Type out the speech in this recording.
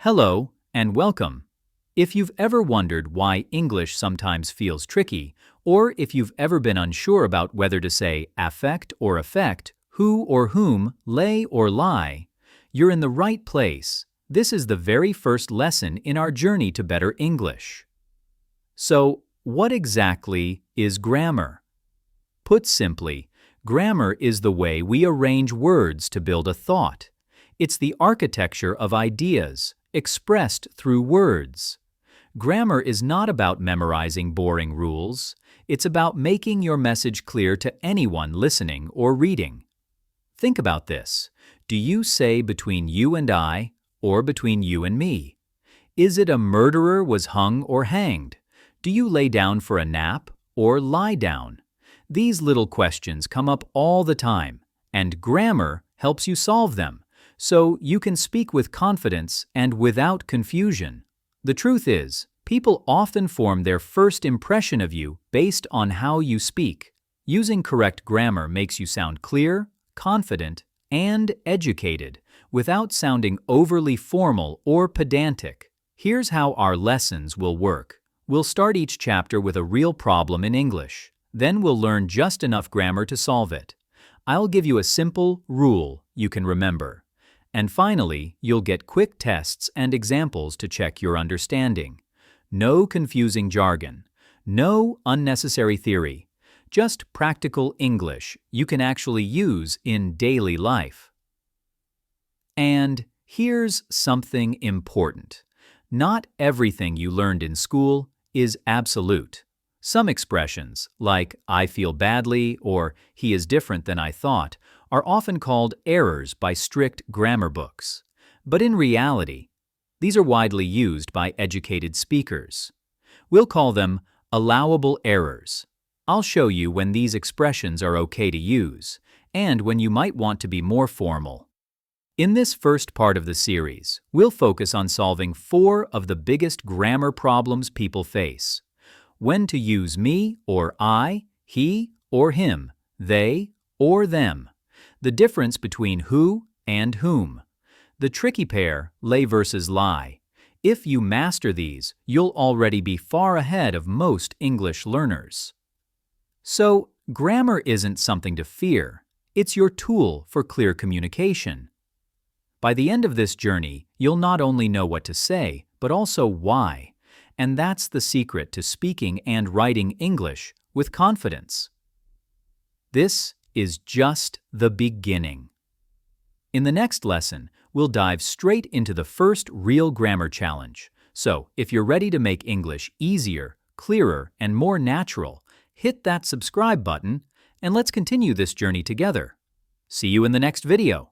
Hello and welcome. If you've ever wondered why English sometimes feels tricky, or if you've ever been unsure about whether to say affect or effect, who or whom, lay or lie, you're in the right place. This is the very first lesson in our journey to better English. So, what exactly is grammar? Put simply, grammar is the way we arrange words to build a thought. It's the architecture of ideas, expressed through words. Grammar is not about memorizing boring rules. It's about making your message clear to anyone listening or reading. Think about this. Do you say between you and I, or between you and me? Is it a murderer was hung or hanged? Do you lay down for a nap or lie down? These little questions come up all the time, and grammar helps you solve them, so you can speak with confidence and without confusion. The truth is, people often form their first impression of you based on how you speak. Using correct grammar makes you sound clear, confident, and educated without sounding overly formal or pedantic. Here's how our lessons will work. We'll start each chapter with a real problem in English. Then we'll learn just enough grammar to solve it. I'll give you a simple rule you can remember. And finally, you'll get quick tests and examples to check your understanding. No confusing jargon. No unnecessary theory. Just practical English you can actually use in daily life. And here's something important. Not everything you learned in school is absolute. Some expressions, like I feel badly or he is different than I thought, are often called errors by strict grammar books. But in reality, these are widely used by educated speakers. We'll call them allowable errors. I'll show you when these expressions are okay to use, and when you might want to be more formal. In this first part of the series, we'll focus on solving 4 of the biggest grammar problems people face. When to use me or I, he or him, they or them. The difference between who and whom. The tricky pair, lay versus lie. If you master these, you'll already be far ahead of most English learners. So, grammar isn't something to fear. It's your tool for clear communication. By the end of this journey, you'll not only know what to say, but also why. And that's the secret to speaking and writing English with confidence. This is just the beginning. In the next lesson, we'll dive straight into the first real grammar challenge. So, if you're ready to make English easier, clearer, and more natural, hit that subscribe button, and let's continue this journey together. See you in the next video.